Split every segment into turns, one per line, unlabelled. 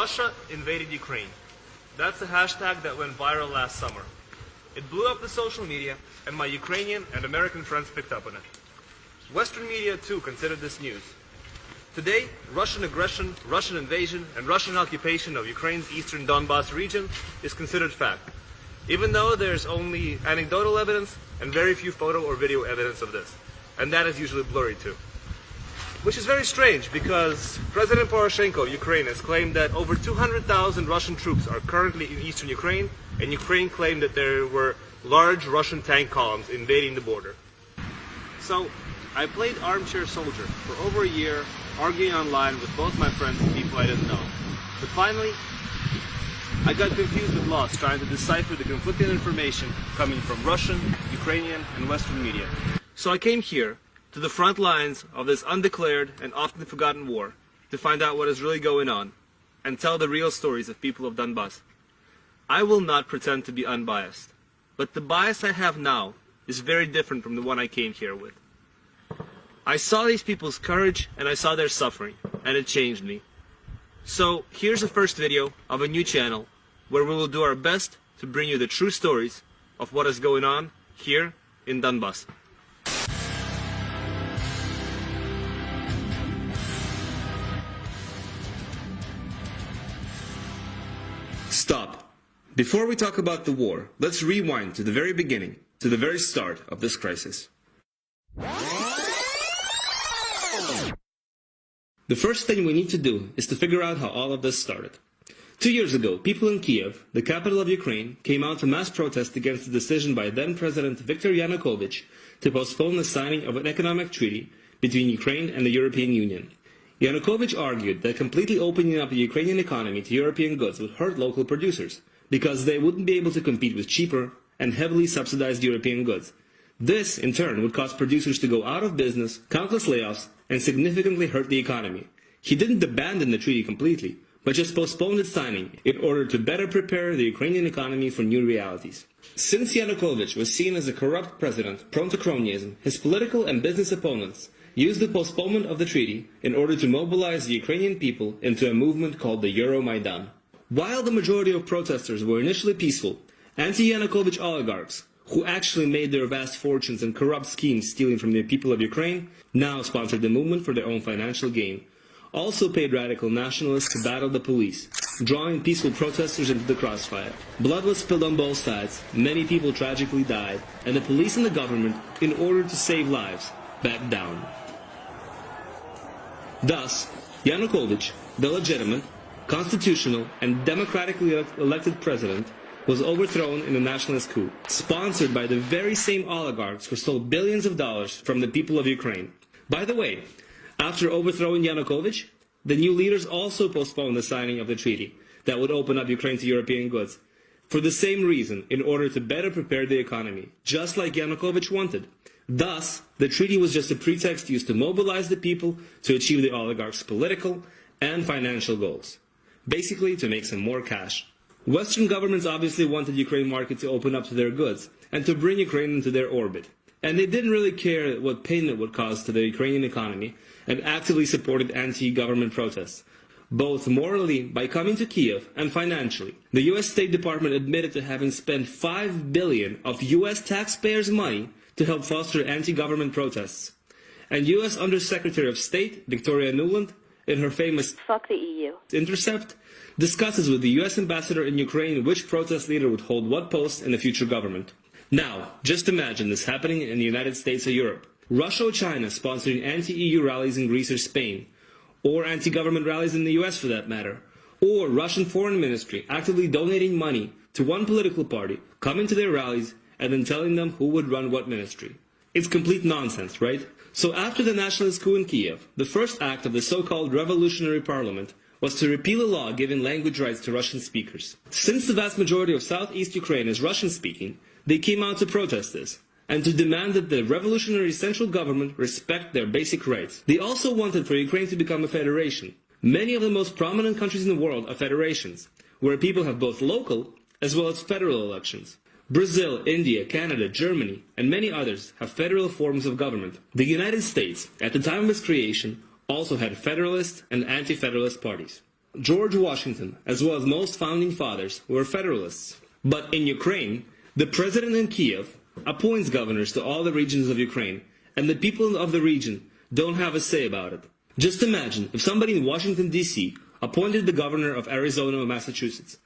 Russia invaded Ukraine. That's the hashtag that went viral last summer. It blew up the social media, and my Ukrainian and American friends picked up on it. Western media, too, considered this news. Today, Russian aggression, Russian invasion, and Russian occupation of Ukraine's eastern Donbas region is considered fact, even though there's only anecdotal evidence and very few photo or video evidence of this. And that is usually blurry, too. Which is very strange, because President Poroshenko of Ukraine has claimed that over 200,000 Russian troops are currently in eastern Ukraine, and Ukraine claimed that there were large Russian tank columns invading the border. So, I played armchair soldier for over a year, arguing online with both my friends and people I didn't know. But finally, I got confused and lost trying to decipher the conflicting information coming from Russian, Ukrainian, and Western media. So I came here, to the front lines of this undeclared and often forgotten war, to find out what is really going on, and tell the real stories of people of Donbas. I will not pretend to be unbiased, but the bias I have now is very different from the one I came here with. I saw these people's courage, and I saw their suffering, and it changed me. So here's the first video of a new channel, where we will do our best to bring you the true stories of what is going on here in Donbas. Stop. Before we talk about the war, let's rewind to the very beginning, to the very start of this crisis. The first thing we need to do is to figure out how all of this started. 2 years ago, people in Kiev, the capital of Ukraine, came out to mass protest against the decision by then-President Viktor Yanukovych to postpone the signing of an economic treaty between Ukraine and the European Union. Yanukovych argued that completely opening up the Ukrainian economy to European goods would hurt local producers, because they wouldn't be able to compete with cheaper and heavily subsidized European goods. This, in turn, would cause producers to go out of business, countless layoffs, and significantly hurt the economy. He didn't abandon the treaty completely, but just postponed its signing in order to better prepare the Ukrainian economy for new realities. Since Yanukovych was seen as a corrupt president prone to cronyism, his political and business opponents used the postponement of the treaty in order to mobilize the Ukrainian people into a movement called the Euromaidan. While the majority of protesters were initially peaceful, anti-Yanukovych oligarchs, who actually made their vast fortunes in corrupt schemes stealing from the people of Ukraine, now sponsored the movement for their own financial gain, also paid radical nationalists to battle the police, drawing peaceful protesters into the crossfire. Blood was spilled on both sides, many people tragically died, and the police and the government, in order to save lives, backed down. Thus, Yanukovych, the legitimate, constitutional, and democratically elected president, was overthrown in a nationalist coup, sponsored by the very same oligarchs who stole billions of dollars from the people of Ukraine. By the way, after overthrowing Yanukovych, the new leaders also postponed the signing of the treaty that would open up Ukraine to European goods, for the same reason, in order to better prepare the economy, just like Yanukovych wanted. Thus, the treaty was just a pretext used to mobilize the people to achieve the oligarchs' political and financial goals. Basically, to make some more cash. Western governments obviously wanted the Ukraine market to open up to their goods and to bring Ukraine into their orbit. And they didn't really care what pain it would cause to the Ukrainian economy and actively supported anti-government protests, both morally by coming to Kiev and financially. The US State Department admitted to having spent $5 billion of US taxpayers' money to help foster anti-government protests. And US Undersecretary of State Victoria Nuland, in her famous "Fuck the EU" intercept, discusses with the US ambassador in Ukraine which protest leader would hold what post in the future government. Now, just imagine this happening in the United States or Europe. Russia or China sponsoring anti-EU rallies in Greece or Spain, or anti-government rallies in the US for that matter, or Russian Foreign Ministry actively donating money to one political party, coming to their rallies, and then telling them who would run what ministry. It's complete nonsense, right? So after the nationalist coup in Kiev, the first act of the so-called revolutionary parliament was to repeal a law giving language rights to Russian speakers. Since the vast majority of southeast Ukraine is Russian-speaking, they came out to protest this, and to demand that the revolutionary central government respect their basic rights. They also wanted for Ukraine to become a federation. Many of the most prominent countries in the world are federations, where people have both local as well as federal elections. Brazil, India, Canada, Germany, and many others have federal forms of government. The United States, at the time of its creation, also had Federalist and Anti-Federalist parties. George Washington, as well as most founding fathers, were Federalists. But in Ukraine, the president in Kiev appoints governors to all the regions of Ukraine, and the people of the region don't have a say about it. Just imagine if somebody in Washington, D.C. appointed the governor of Arizona or Massachusetts.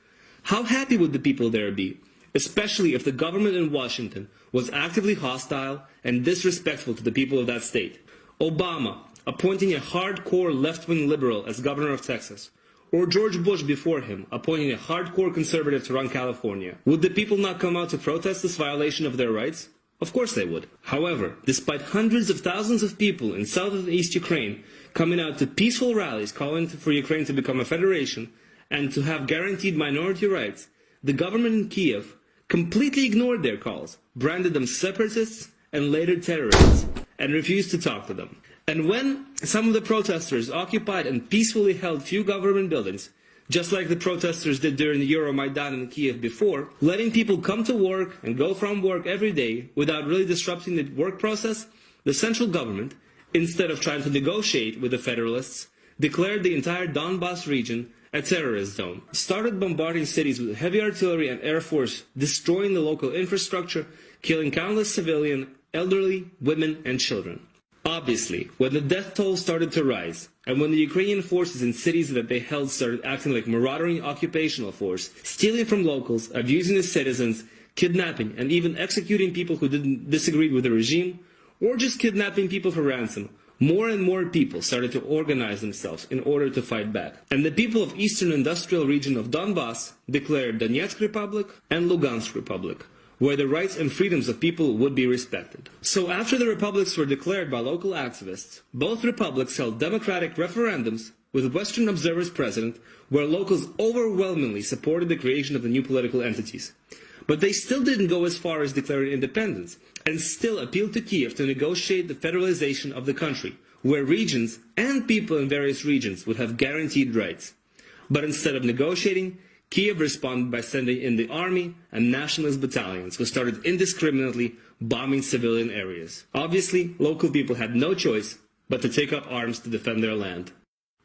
How happy would the people there be? Especially if the government in Washington was actively hostile and disrespectful to the people of that state. Obama appointing a hardcore left-wing liberal as governor of Texas. Or George Bush before him appointing a hardcore conservative to run California. Would the people not come out to protest this violation of their rights? Of course they would. However, despite hundreds of thousands of people in south and east Ukraine coming out to peaceful rallies calling for Ukraine to become a federation and to have guaranteed minority rights, the government in Kiev completely ignored their calls, branded them separatists and later terrorists, and refused to talk to them. And when some of the protesters occupied and peacefully held few government buildings, just like the protesters did during the Euromaidan in Kiev before, letting people come to work and go from work every day without really disrupting the work process, the central government, instead of trying to negotiate with the Federalists, declared the entire Donbas region a terrorist zone, started bombarding cities with heavy artillery and air force, destroying the local infrastructure, killing countless civilian, elderly, women and children. Obviously, when the death toll started to rise, and when the Ukrainian forces in cities that they held started acting like marauding occupational force, stealing from locals, abusing the citizens, kidnapping and even executing people who didn't disagree with the regime, or just kidnapping people for ransom, more and more people started to organize themselves in order to fight back. And the people of eastern industrial region of Donbas declared Donetsk Republic and Lugansk Republic, where the rights and freedoms of people would be respected. So after the republics were declared by local activists, both republics held democratic referendums with Western observers present, where locals overwhelmingly supported the creation of the new political entities. But they still didn't go as far as declaring independence, and still appealed to Kiev to negotiate the federalization of the country, where regions and people in various regions would have guaranteed rights. But instead of negotiating, Kiev responded by sending in the army and nationalist battalions who started indiscriminately bombing civilian areas. Obviously, local people had no choice but to take up arms to defend their land.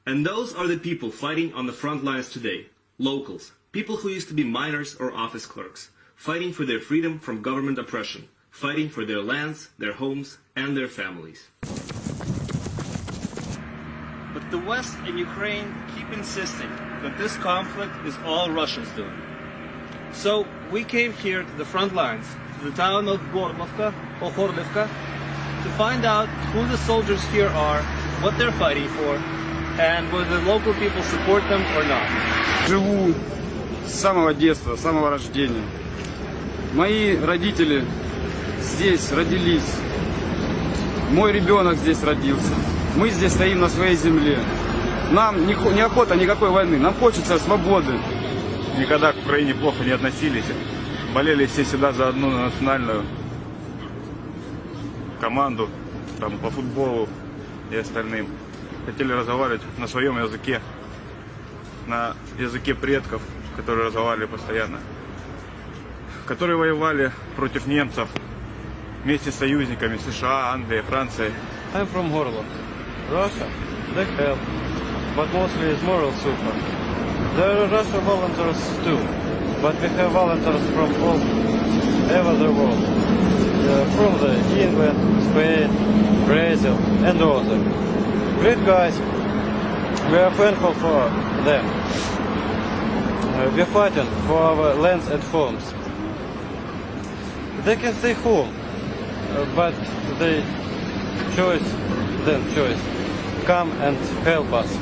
And those are the people fighting on the front lines today. Locals, people who used to be miners or office clerks, fighting for their freedom from government oppression, fighting for their lands, their homes, and their families. But the West and Ukraine keep insisting that this conflict is all Russia's doing. So we came here to the front lines, to the town of Gorlovka or Horlivka, to find out who the soldiers here are, what they're fighting for, and whether the local people support them or not.
Живу с самого детства, с самого рождения. Мои родители здесь родились. Мой ребенок здесь родился. Мы здесь стоим на своей земле. Нам неохота никакой войны, нам хочется свободы.
Никогда к Украине плохо не относились. Болели все всегда за одну национальную команду, там, по футболу и остальным. Хотели разговаривать на своем языке, на языке предков, которые разговаривали постоянно. Которые воевали против немцев вместе с союзниками США, Англия, Франция.
I'm from Horlov. Russia, they help, but mostly it's moral support. There are Russian volunteers too, but we have volunteers from all over the world. From the England, Spain, Brazil and others. Great guys, we are thankful for them. We are fighting for our lands and homes. They can stay home, but they choose come and help us.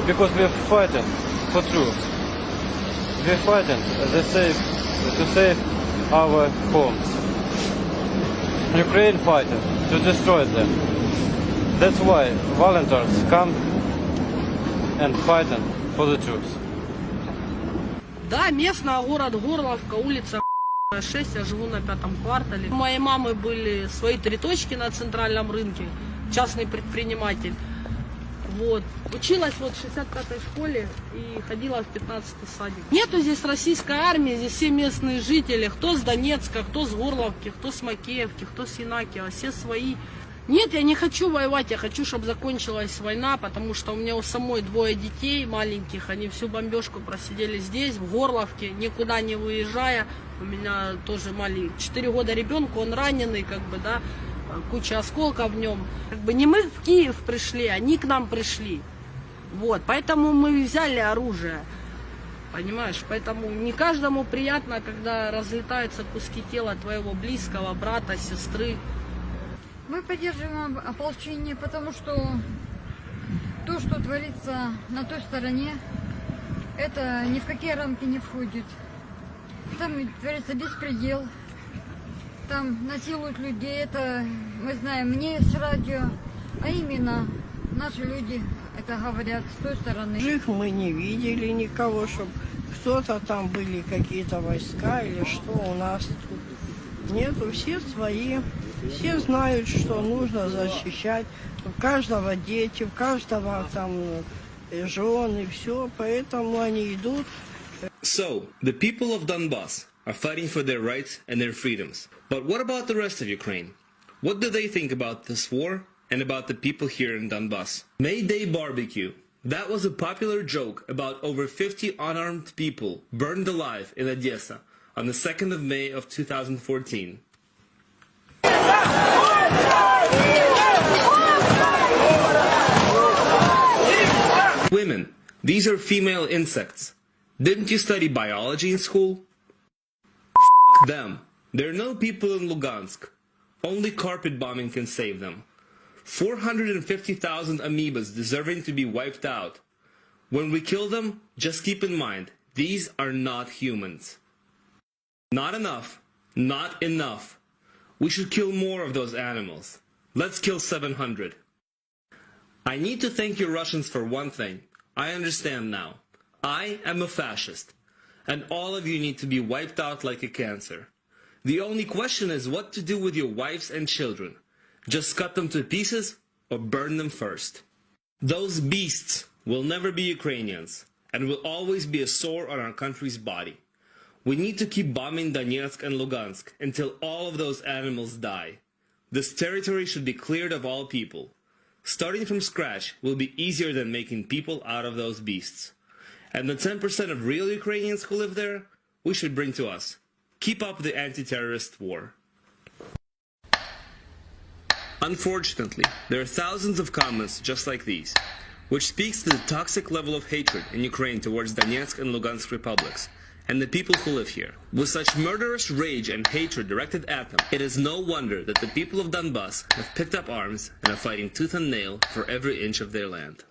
Because we are fighting for truth. We are fighting to save our homes. Ukraine fighting to destroy them. That's why volunteers come and fighting for the truth.
Да, местный город Горловка, улица 6, я живу на 5-м квартале. У моей мамы были свои 3 точки на центральном рынке, частный предприниматель. Вот. Училась вот в 65-й школе и ходила в 15-й садик. Нету здесь российской армии, здесь все местные жители, кто с Донецка, кто с Горловки, кто с Макеевки, кто с Янакиева, все свои. Нет, я не хочу воевать, я хочу, чтобы закончилась война, потому что у меня у самой 2 детей маленьких, они всю бомбежку просидели здесь, в Горловке, никуда не выезжая. У меня тоже маленький, 4 года ребенку, он раненый, как бы, да, куча осколков в нем. Как бы не мы в Киев пришли, они к нам пришли. Вот, поэтому мы взяли оружие. Понимаешь, поэтому не каждому приятно, когда разлетаются куски тела твоего близкого, брата, сестры.
Мы поддерживаем ополчение, потому что то, что творится на той стороне, это ни в какие рамки не входит. Там творится беспредел, там насилуют людей, это мы знаем не с радио, а именно наши люди это говорят с той стороны.
Жих мы не видели никого, чтобы кто-то там были какие-то войска или что у нас тут. Нету, все свои. Все знают, что нужно защищать. У каждого дети, у каждого там жены, все. Поэтому они идут.
So, the people of Donbass are fighting for their rights and their freedoms. But what about the rest of Ukraine? What do they think about this war and about the people here in Donbass? May Day Barbecue. That was a popular joke about over 50 unarmed people burned alive in Odessa on the 2nd of May of 2014. Women, these are female insects. Didn't you study biology in school? F them. There are no people in Lugansk. Only carpet bombing can save them. 450,000 amoebas deserving to be wiped out. When we kill them, just keep in mind, these are not humans. Not enough. Not enough. We should kill more of those animals. Let's kill 700. I need to thank you Russians for one thing. I understand now. I am a fascist. And all of you need to be wiped out like a cancer. The only question is what to do with your wives and children. Just cut them to pieces or burn them first. Those beasts will never be Ukrainians and will always be a sore on our country's body. We need to keep bombing Donetsk and Lugansk until all of those animals die. This territory should be cleared of all people. Starting from scratch will be easier than making people out of those beasts. And the 10% of real Ukrainians who live there, we should bring to us. Keep up the anti-terrorist war. Unfortunately, there are thousands of comments just like these, which speaks to the toxic level of hatred in Ukraine towards Donetsk and Lugansk republics, and the people who live here. With such murderous rage and hatred directed at them, it is no wonder that the people of Donbass have picked up arms and are fighting tooth and nail for every inch of their land.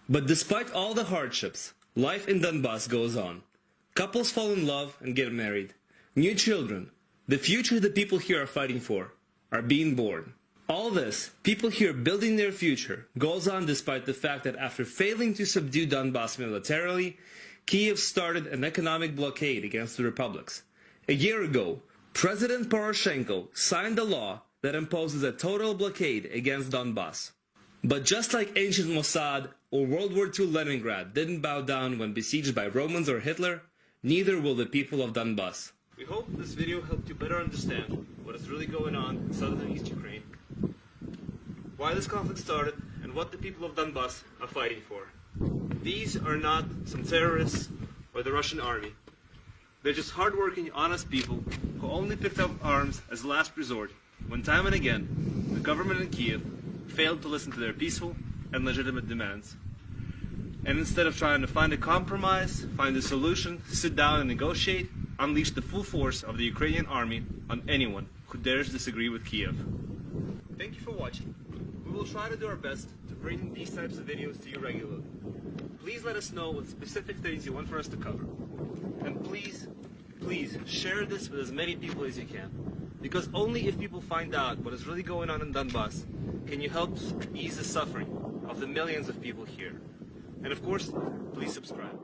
But despite all the hardships, life in Donbass goes on. Couples fall in love and get married. New children, the future the people here are fighting for, are being born. All this, people here building their future, goes on despite the fact that after failing to subdue Donbass militarily, Kiev started an economic blockade against the republics. A year ago, President Poroshenko signed a law that imposes a total blockade against Donbass. But just like ancient Mossad or World War II Leningrad didn't bow down when besieged by Romans or Hitler, neither will the people of Donbass. We hope this video helped you better understand what is really going on in southern and east Ukraine, why this conflict started, and what the people of Donbass are fighting for. These are not some terrorists or the Russian army. They're just hardworking, honest people who only picked up arms as a last resort when time and again the government in Kiev failed to listen to their peaceful and legitimate demands. And instead of trying to find a compromise, find a solution, sit down and negotiate, unleash the full force of the Ukrainian army on anyone who dares disagree with Kiev. Thank you for watching. We will try to do our best to bring these types of videos to you regularly. Please let us know what specific things you want for us to cover. And please, please share this with as many people as you can. Because only if people find out what is really going on in Donbass can you help ease the suffering of the millions of people here. And of course, please subscribe.